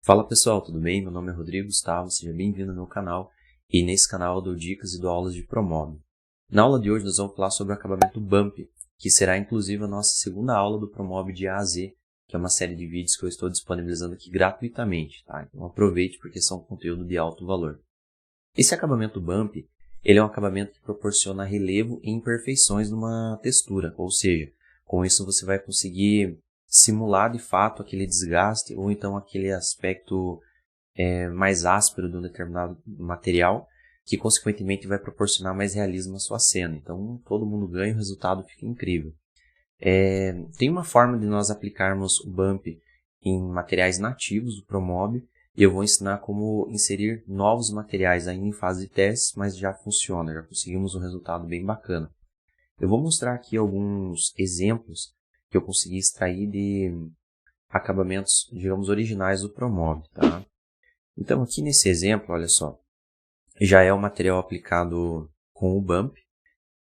Fala pessoal, tudo bem? Meu nome é Rodrigo Gustavo, seja bem-vindo ao meu canal. E nesse canal eu dou dicas e dou aulas de Promob. Na aula de hoje nós vamos falar sobre o acabamento Bump, que será inclusive a nossa segunda aula do Promob de A a Z, que é uma série de vídeos que eu estou disponibilizando aqui gratuitamente, tá? Então aproveite porque são conteúdo de alto valor. Esse acabamento Bump, ele é um acabamento que proporciona relevo e imperfeições numa textura, ou seja, com isso você vai conseguir simular de fato aquele desgaste ou então aquele aspecto mais áspero de um determinado material, que consequentemente vai proporcionar mais realismo à sua cena. Então todo mundo ganha, o resultado fica incrível. Tem uma forma de nós aplicarmos o Bump em materiais nativos do Promob, e eu vou ensinar como inserir novos materiais ainda em fase de testes, mas já funciona, já conseguimos um resultado bem bacana. Eu vou mostrar aqui alguns exemplos que eu consegui extrair de acabamentos, digamos, originais do Promob, tá? Então aqui nesse exemplo, olha só, já é o material aplicado com o Bump,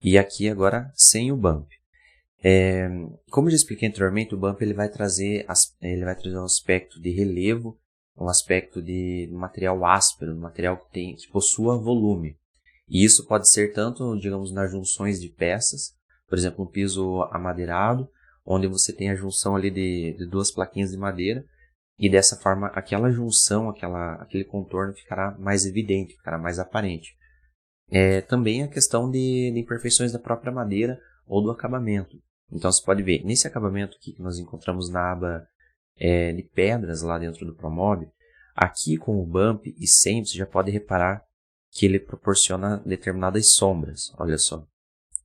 e aqui agora sem o Bump. Como eu já expliquei anteriormente, o Bump ele vai trazer um aspecto de relevo, um aspecto de material áspero, um material que possua volume. E isso pode ser tanto, digamos, nas junções de peças, por exemplo, um piso amadeirado, onde você tem a junção ali de duas plaquinhas de madeira, e dessa forma aquela junção, aquele contorno ficará mais evidente, ficará mais aparente. Também a questão de imperfeições da própria madeira ou do acabamento. Então você pode ver, nesse acabamento aqui que nós encontramos na aba de pedras lá dentro do Promob, aqui com o Bump e sem, você já pode reparar que ele proporciona determinadas sombras, olha só.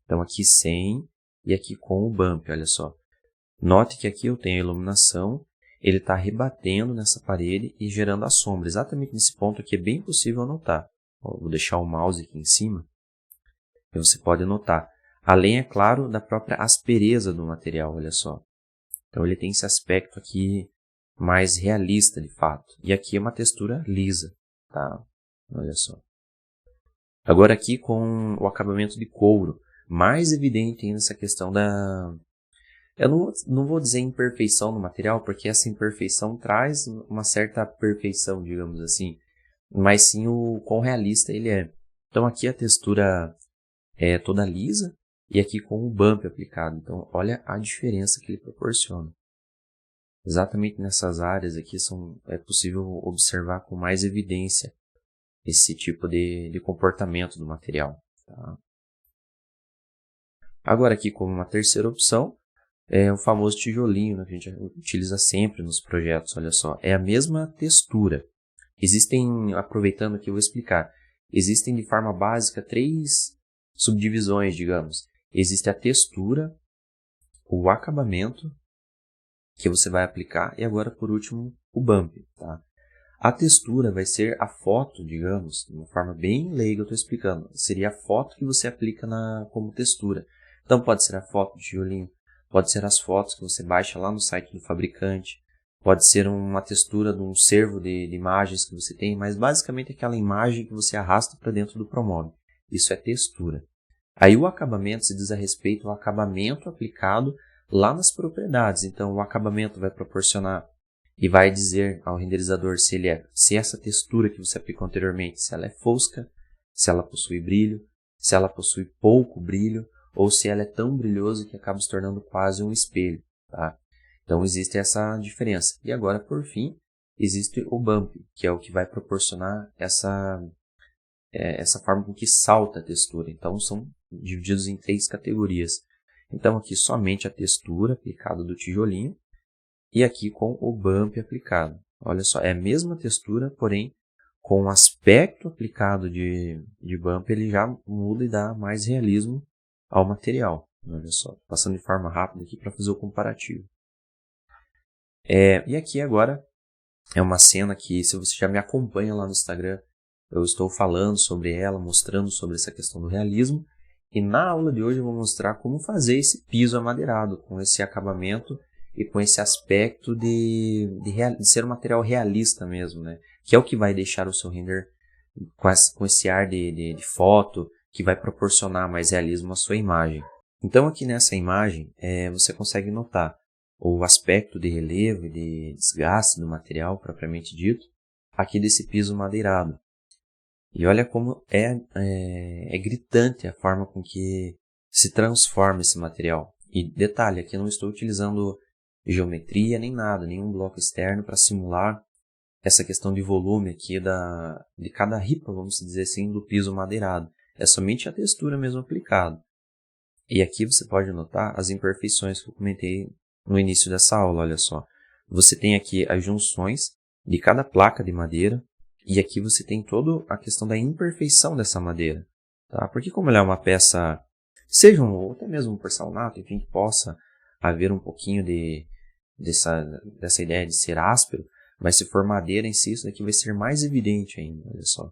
Então aqui sem e aqui com o Bump, olha só. Note que aqui eu tenho a iluminação, ele está rebatendo nessa parede e gerando a sombra. Exatamente nesse ponto aqui é bem possível notar. Vou deixar o mouse aqui em cima e você pode notar. Além, é claro, da própria aspereza do material, olha só. Então ele tem esse aspecto aqui mais realista de fato. E aqui é uma textura lisa, tá? Olha só. Agora aqui com o acabamento de couro, mais evidente ainda essa questão da... Eu não vou dizer imperfeição no material, porque essa imperfeição traz uma certa perfeição, digamos assim. Mas sim o quão realista ele é. Então aqui a textura é toda lisa e aqui com o Bump aplicado. Então olha a diferença que ele proporciona. Exatamente nessas áreas aqui é possível observar com mais evidência esse tipo de comportamento do material. Tá? Agora aqui como uma terceira opção, é o famoso tijolinho, né, que a gente utiliza sempre nos projetos. Olha só, é a mesma textura. Existem, aproveitando aqui eu vou explicar, existem de forma básica 3 subdivisões, digamos. Existe a textura, o acabamento, que você vai aplicar, e agora por último o Bump. Tá? A textura vai ser a foto, digamos, de uma forma bem leiga eu estou explicando. Seria a foto que você aplica como textura. Então pode ser a foto de tijolinho, pode ser as fotos que você baixa lá no site do fabricante, pode ser uma textura de um servo de imagens que você tem, mas basicamente aquela imagem que você arrasta para dentro do Promob. Isso é textura. Aí o acabamento se diz a respeito ao acabamento aplicado lá nas propriedades. Então o acabamento vai proporcionar e vai dizer ao renderizador se essa textura que você aplicou anteriormente, se ela é fosca, se ela possui brilho, se ela possui pouco brilho, ou se ela é tão brilhosa que acaba se tornando quase um espelho. Tá? Então existe essa diferença. E agora, por fim, existe o Bump, que é o que vai proporcionar essa forma com que salta a textura. Então são divididos em 3 categorias. Então aqui somente a textura aplicada do tijolinho e aqui com o Bump aplicado. Olha só, é a mesma textura, porém com o aspecto aplicado de Bump ele já muda e dá mais realismo ao material. Olha só, passando de forma rápida aqui para fazer o comparativo. E aqui agora é uma cena que, se você já me acompanha lá no Instagram, eu estou falando sobre ela, mostrando sobre essa questão do realismo. E na aula de hoje eu vou mostrar como fazer esse piso amadeirado, com esse acabamento e com esse aspecto de ser um material realista mesmo, né? Que é o que vai deixar o seu render com esse ar de foto, que vai proporcionar mais realismo à sua imagem. Então aqui nessa imagem você consegue notar o aspecto de relevo e de desgaste do material propriamente dito, aqui desse piso madeirado. E olha como é gritante a forma com que se transforma esse material. E detalhe, aqui eu não estou utilizando geometria nem nada, nenhum bloco externo para simular essa questão de volume aqui de cada ripa, vamos dizer assim, do piso madeirado. É somente a textura mesmo aplicada. E aqui você pode notar as imperfeições que eu comentei no início dessa aula, olha só. Você tem aqui as junções de cada placa de madeira, e aqui você tem toda a questão da imperfeição dessa madeira. Tá? Porque como ela é uma peça, seja ou até mesmo um porcelanato, enfim, que possa haver um pouquinho dessa ideia de ser áspero, mas se for madeira em si, isso daqui vai ser mais evidente ainda, olha só.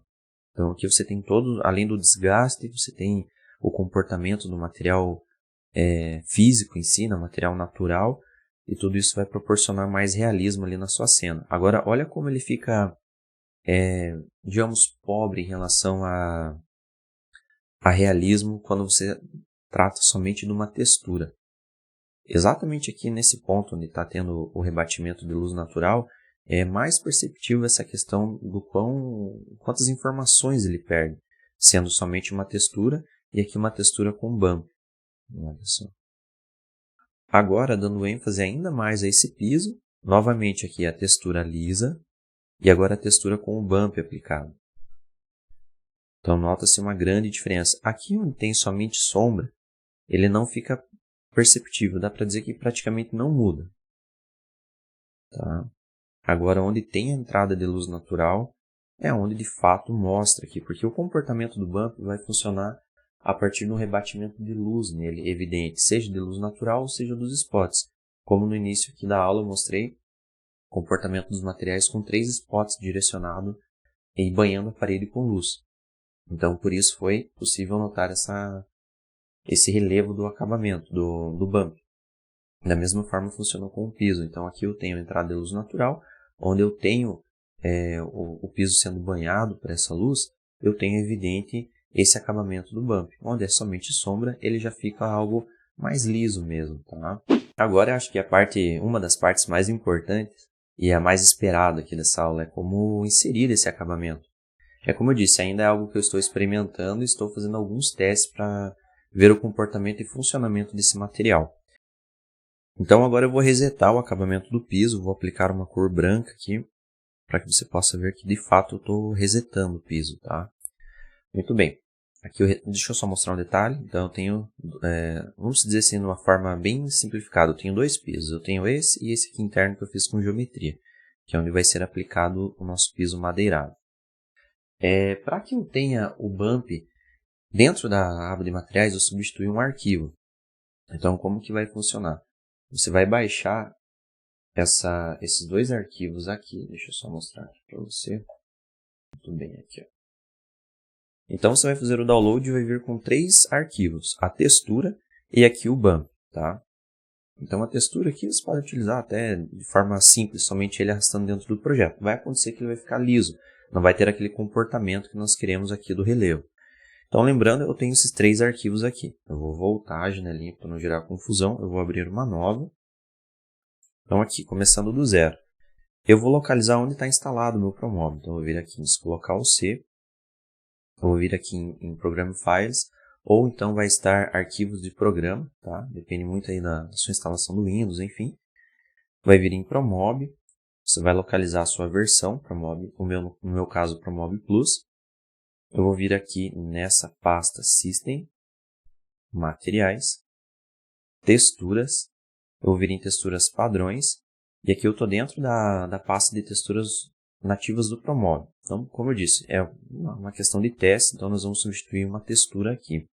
Então aqui você tem todo, além do desgaste, você tem o comportamento do material físico em si, no material natural, e tudo isso vai proporcionar mais realismo ali na sua cena. Agora, olha como ele fica, digamos, pobre em relação a realismo quando você trata somente de uma textura. Exatamente aqui nesse ponto onde está tendo o rebatimento de luz natural, é mais perceptível essa questão do quantas informações ele perde, sendo somente uma textura e aqui uma textura com bump. Olha só. Agora, dando ênfase ainda mais a esse piso, novamente aqui a textura lisa e agora a textura com o bump aplicado. Então, nota-se uma grande diferença. Aqui onde tem somente sombra, ele não fica perceptível, dá para dizer que praticamente não muda. Tá? Agora, onde tem a entrada de luz natural, é onde de fato mostra aqui, porque o comportamento do bump vai funcionar a partir do rebatimento de luz nele, evidente, seja de luz natural ou seja dos spots. Como no início aqui da aula eu mostrei, o comportamento dos materiais com 3 spots direcionados e banhando a parede com luz. Então, por isso foi possível notar esse relevo do acabamento, do bump. Da mesma forma funcionou com o piso. Então, aqui eu tenho a entrada de luz natural, onde eu tenho o piso sendo banhado por essa luz, eu tenho evidente esse acabamento do bump. Onde é somente sombra, ele já fica algo mais liso mesmo. Tá? Agora, eu acho que uma das partes mais importantes e a mais esperada aqui dessa aula é como inserir esse acabamento. É como eu disse, ainda é algo que eu estou experimentando e estou fazendo alguns testes para ver o comportamento e funcionamento desse material. Então agora eu vou resetar o acabamento do piso, vou aplicar uma cor branca aqui, para que você possa ver que de fato eu estou resetando o piso, tá? Muito bem, aqui deixa eu só mostrar um detalhe, então eu tenho, vamos dizer assim, de uma forma bem simplificada, eu tenho 2 pisos, eu tenho esse e esse aqui interno que eu fiz com geometria, que é onde vai ser aplicado o nosso piso madeirado. Para que eu tenha o bump dentro da aba de materiais, eu substituí um arquivo. Então como que vai funcionar? Você vai baixar esses 2 arquivos aqui. Deixa eu só mostrar aqui para você. Muito bem, aqui. Ó. Então você vai fazer o download e vai vir com 3 arquivos. A textura e aqui o bump. Tá? Então a textura aqui você pode utilizar até de forma simples, somente ele arrastando dentro do projeto. Vai acontecer que ele vai ficar liso. Não vai ter aquele comportamento que nós queremos aqui do relevo. Então lembrando, eu tenho esses 3 arquivos aqui. Eu vou voltar a janelinha para não gerar confusão. Eu vou abrir uma nova. Então aqui, começando do zero. Eu vou localizar onde está instalado o meu Promob. Então eu vou vir aqui em descolocar o C. Eu vou vir aqui em Program Files. Ou então vai estar arquivos de programa. Tá? Depende muito aí da sua instalação do Windows, enfim. Vai vir em Promob. Você vai localizar a sua versão Promob. No meu caso, Promob Plus. Eu vou vir aqui nessa pasta System, Materiais, Texturas. Eu vou vir em Texturas Padrões. E aqui eu estou dentro da pasta de texturas nativas do Promob. Então, como eu disse, é uma questão de teste, então nós vamos substituir uma textura aqui.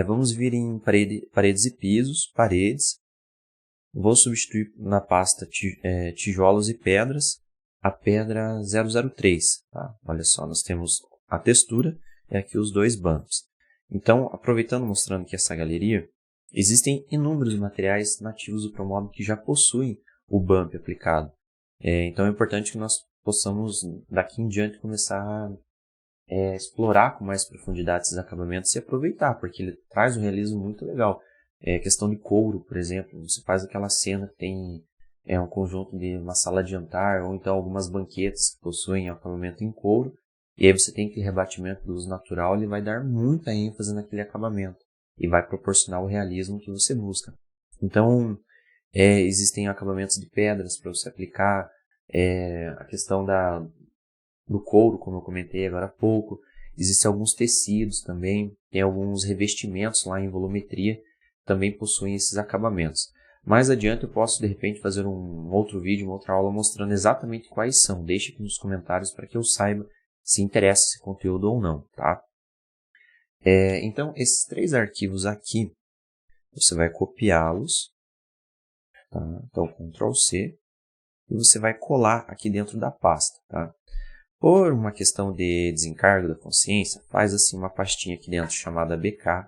Vamos vir em paredes e pisos, paredes. Vou substituir na pasta tijolos e pedras, a pedra 003. Tá? Olha só, nós temos a textura e aqui os 2 bumps. Então, aproveitando, mostrando aqui essa galeria, existem inúmeros materiais nativos do Promob que já possuem o bump aplicado. Então é importante que nós possamos, daqui em diante, começar a explorar com mais profundidade esses acabamentos e aproveitar, porque ele traz um realismo muito legal. questão de couro, por exemplo. Você faz aquela cena que tem um conjunto de uma sala de jantar, ou então algumas banquetas que possuem acabamento em couro, e aí você tem aquele rebatimento do uso natural, ele vai dar muita ênfase naquele acabamento e vai proporcionar o realismo que você busca. Então, existem acabamentos de pedras para você aplicar, a questão do couro, como eu comentei agora há pouco. Existem alguns tecidos também, tem alguns revestimentos lá em volumetria, também possuem esses acabamentos. Mais adiante eu posso de repente fazer um outro vídeo, uma outra aula mostrando exatamente quais são. Deixe aqui nos comentários para que eu saiba se interessa esse conteúdo ou não, tá? Então, esses 3 arquivos aqui, você vai copiá-los, tá? Então, Ctrl C, e você vai colar aqui dentro da pasta, tá? Por uma questão de desencargo da consciência, faz assim uma pastinha aqui dentro chamada BK,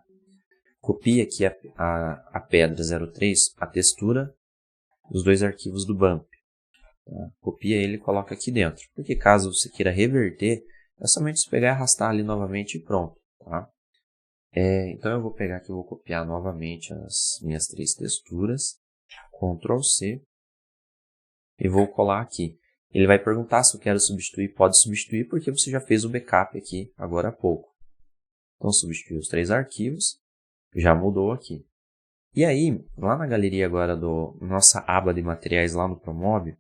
copia aqui a pedra 03, a textura dos 2 arquivos do BAMP. Tá? Copia ele e coloca aqui dentro, porque caso você queira reverter, é somente pegar e arrastar ali novamente e pronto. Tá? Então eu vou pegar aqui, vou copiar novamente as minhas 3 texturas, Ctrl C, e vou colar aqui. Ele vai perguntar se eu quero substituir, pode substituir, porque você já fez o backup aqui agora há pouco. Então substituir os 3 arquivos, já mudou aqui. E aí, lá na galeria agora nossa aba de materiais lá no Promob,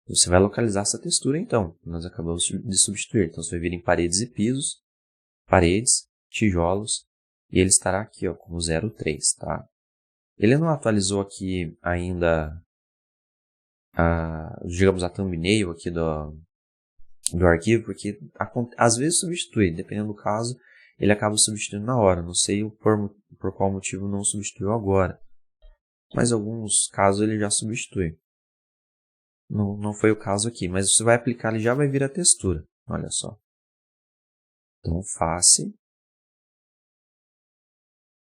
você vai localizar essa textura então, que nós acabamos de substituir. Então você vai vir em paredes e pisos, paredes, tijolos, e ele estará aqui ó, como 03, tá? Ele não atualizou aqui ainda digamos a thumbnail aqui do arquivo, porque às vezes substitui, dependendo do caso, ele acaba substituindo na hora. Não sei por qual motivo não substituiu agora, mas em alguns casos ele já substitui. Não foi o caso aqui, mas você vai aplicar, ele já vai vir a textura. Olha só. Então, face.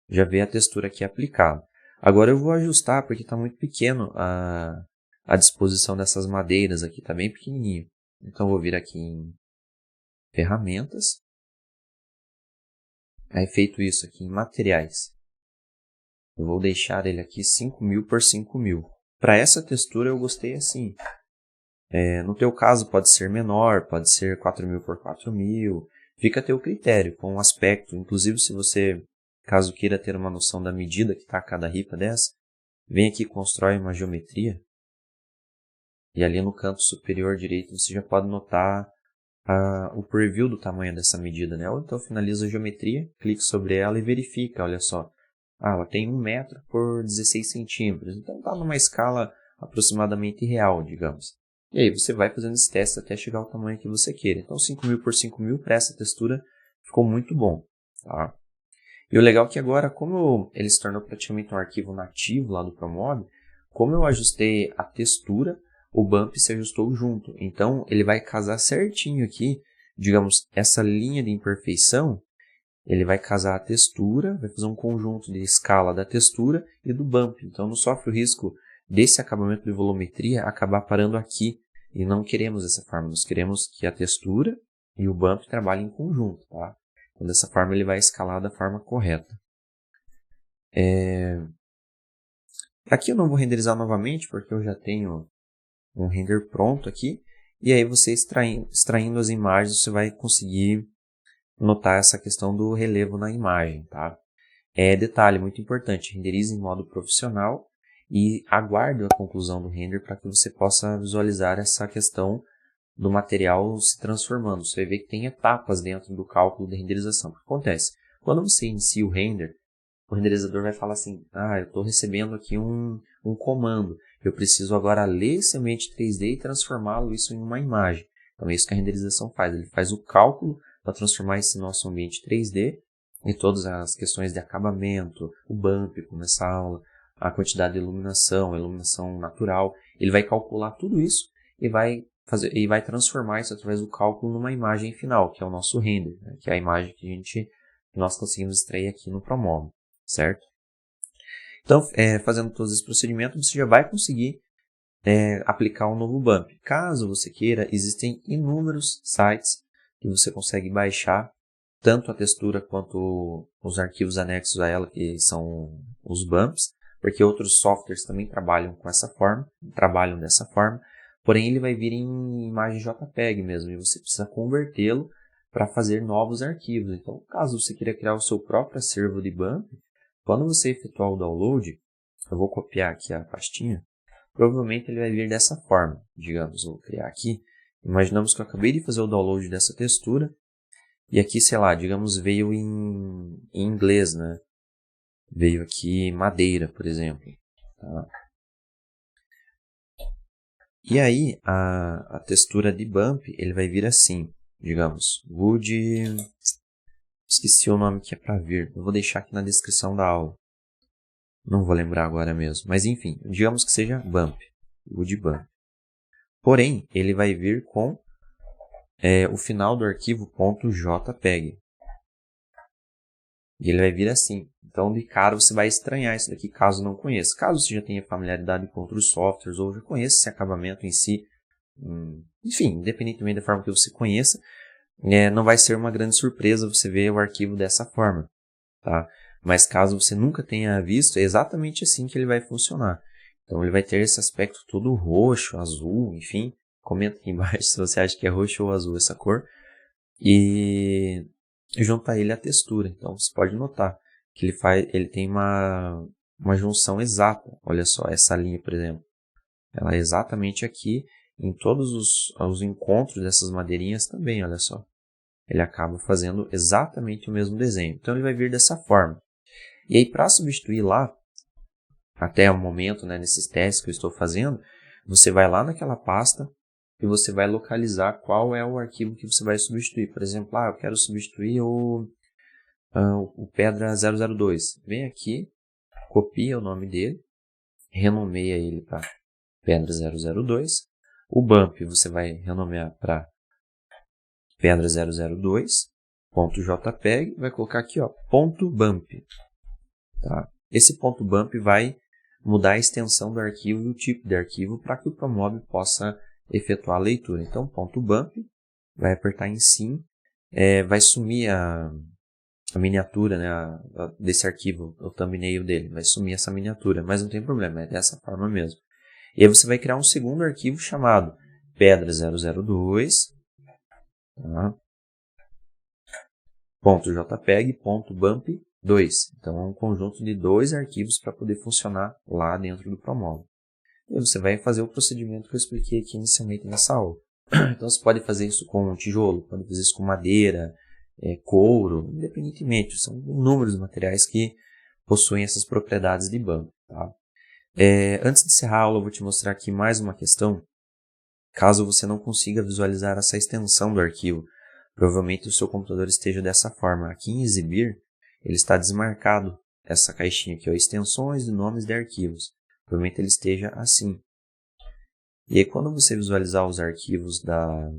Já veio a textura aqui aplicada. Agora eu vou ajustar, porque está muito pequeno a disposição dessas madeiras aqui, está bem pequenininho. Então, eu vou vir aqui em ferramentas. Aí, feito isso aqui em materiais, eu vou deixar ele aqui 5.000 por 5.000. Para essa textura eu gostei assim. No teu caso pode ser menor, pode ser 4.000 por 4.000. Fica a teu critério com o aspecto. Inclusive se você, caso queira ter uma noção da medida que está cada ripa dessa, vem aqui e constrói uma geometria. E ali no canto superior direito você já pode notar o preview do tamanho dessa medida, né? Ou então finaliza a geometria, clique sobre ela e verifica, olha só. Ela tem 1 metro por 16 centímetros, então está numa escala aproximadamente real, digamos. E aí você vai fazendo esse teste até chegar ao tamanho que você queira. Então 5.000 por 5.000 para essa textura ficou muito bom. Tá? E o legal é que agora, como ele se tornou praticamente um arquivo nativo lá do Promob, como eu ajustei a textura, o bump se ajustou junto. Então, ele vai casar certinho aqui, digamos, essa linha de imperfeição, ele vai casar a textura, vai fazer um conjunto de escala da textura e do bump. Então, não sofre o risco desse acabamento de volumetria acabar parando aqui. E não queremos dessa forma, nós queremos que a textura e o bump trabalhem em conjunto. Tá? Então, dessa forma, ele vai escalar da forma correta. Aqui eu não vou renderizar novamente, porque eu já tenho um render pronto aqui, e aí você extraindo as imagens, você vai conseguir notar essa questão do relevo na imagem, tá? Detalhe muito importante, renderize em modo profissional e aguarde a conclusão do render para que você possa visualizar essa questão do material se transformando. Você vai ver que tem etapas dentro do cálculo de renderização. O que acontece? Quando você inicia o render, o renderizador vai falar assim, eu estou recebendo aqui um comando. Eu preciso agora ler esse ambiente 3D e transformá-lo isso em uma imagem. Então é isso que a renderização faz. Ele faz o cálculo para transformar esse nosso ambiente 3D e todas as questões de acabamento, o bump, como essa aula, a quantidade de iluminação, a iluminação natural. Ele vai calcular tudo isso e vai transformar isso através do cálculo numa imagem final, que é o nosso render, né? Que é a imagem que nós conseguimos extrair aqui no Promob, certo? Então, fazendo todos esses procedimentos, você já vai conseguir aplicar um novo bump. Caso você queira, existem inúmeros sites que você consegue baixar tanto a textura quanto os arquivos anexos a ela, que são os bumps, porque outros softwares também trabalham dessa forma, porém ele vai vir em imagem JPEG mesmo, e você precisa convertê-lo para fazer novos arquivos. Então, caso você queira criar o seu próprio acervo de bump, quando você efetuar o download, eu vou copiar aqui a pastinha, provavelmente ele vai vir dessa forma. Digamos, vou criar aqui, imaginamos que eu acabei de fazer o download dessa textura, e aqui, sei lá, digamos, veio em inglês, né? Veio aqui madeira, por exemplo. Tá? E aí, a textura de bump, ele vai vir assim. Digamos, wood... Esqueci o nome que é para vir. Eu vou deixar aqui na descrição da aula. Não vou lembrar agora mesmo. Mas enfim, digamos que seja bump. Wood bump. Porém, ele vai vir com o final do arquivo .jpeg. E ele vai vir assim. Então, de cara, você vai estranhar isso daqui caso não conheça. Caso você já tenha familiaridade com outros softwares ou já conheça esse acabamento em si, enfim, independentemente da forma que você conheça, não vai ser uma grande surpresa você ver o arquivo dessa forma. Tá? Mas caso você nunca tenha visto, é exatamente assim que ele vai funcionar. Então, ele vai ter esse aspecto todo roxo, azul, enfim. Comenta aqui embaixo se você acha que é roxo ou azul essa cor. E junto a ele a textura. Então, você pode notar que ele tem uma junção exata. Olha só, essa linha, por exemplo. Ela é exatamente aqui. Em todos os encontros dessas madeirinhas também, olha só. Ele acaba fazendo exatamente o mesmo desenho. Então, ele vai vir dessa forma. E aí, para substituir lá, até o momento, né, nesses testes que eu estou fazendo, você vai lá naquela pasta e você vai localizar qual é o arquivo que você vai substituir. Por exemplo, eu quero substituir o Pedra 002. Vem aqui, copia o nome dele, renomeia ele para Pedra 002. O bump você vai renomear para Pedra 002.jpg, vai colocar aqui, ó, .bump. Tá? Esse .bump vai mudar a extensão do arquivo e o tipo de arquivo para que o Promob possa efetuar a leitura. Então, .bump, vai apertar em sim, vai sumir a miniatura, né, desse arquivo, o thumbnail dele, vai sumir essa miniatura, mas não tem problema, é dessa forma mesmo. E aí você vai criar um segundo arquivo chamado Pedra 002, tá? .jpeg, .bump 2. Então, é um conjunto de dois arquivos para poder funcionar lá dentro do Promob. E você vai fazer o procedimento que eu expliquei aqui inicialmente nessa aula. Então, você pode fazer isso com tijolo, pode fazer isso com madeira, couro, independentemente. São inúmeros materiais que possuem essas propriedades de bump. Tá? Antes de encerrar a aula, eu vou te mostrar aqui mais uma questão. Caso você não consiga visualizar essa extensão do arquivo, provavelmente o seu computador esteja dessa forma. Aqui em exibir, ele está desmarcado, essa caixinha aqui, ó, extensões e nomes de arquivos. Provavelmente ele esteja assim. E aí, quando você visualizar os arquivos da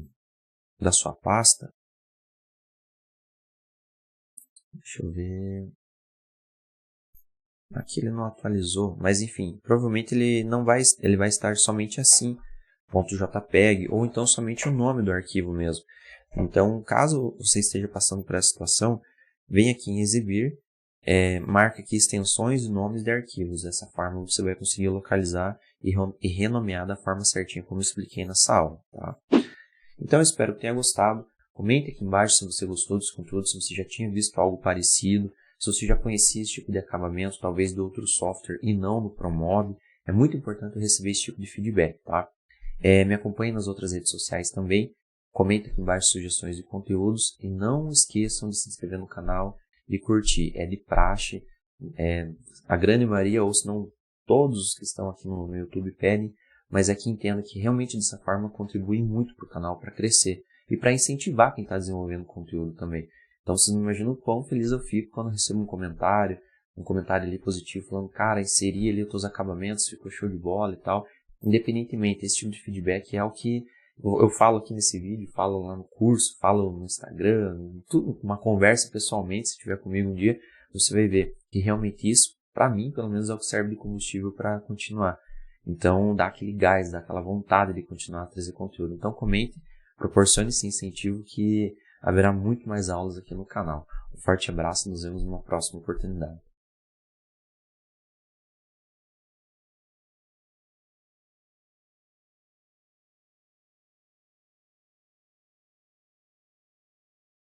sua pasta, deixa eu ver, aqui ele não atualizou, mas enfim, provavelmente ele vai estar somente assim, .jpeg, ou então somente o nome do arquivo mesmo. Então, caso você esteja passando por essa situação, vem aqui em exibir, marca aqui extensões e nomes de arquivos. Dessa forma você vai conseguir localizar e renomear da forma certinha como eu expliquei nessa aula. Tá? Então eu espero que tenha gostado. Comente aqui embaixo se você gostou desse conteúdo, se você já tinha visto algo parecido, se você já conhecia esse tipo de acabamento, talvez de outro software e não no Promob. É muito importante eu receber esse tipo de feedback. Tá? Me acompanhe nas outras redes sociais também. Comente aqui embaixo sugestões de conteúdos e não esqueçam de se inscrever no canal e curtir. É de praxe, a grande maioria, ou se não todos os que estão aqui no YouTube pedem, mas é que entenda que realmente dessa forma contribui muito para o canal para crescer e para incentivar quem está desenvolvendo conteúdo também. Então vocês não imaginam o quão feliz eu fico quando eu recebo um comentário ali positivo falando, cara, inseri ali os teus acabamentos, ficou show de bola e tal. Independentemente, esse tipo de feedback é o que eu falo aqui nesse vídeo, falo lá no curso, falo no Instagram, tudo, uma conversa pessoalmente, se tiver comigo um dia, você vai ver que realmente isso, para mim, pelo menos, é o que serve de combustível para continuar. Então, dá aquele gás, dá aquela vontade de continuar a trazer conteúdo. Então, comente, proporcione esse incentivo que haverá muito mais aulas aqui no canal. Um forte abraço e nos vemos numa próxima oportunidade.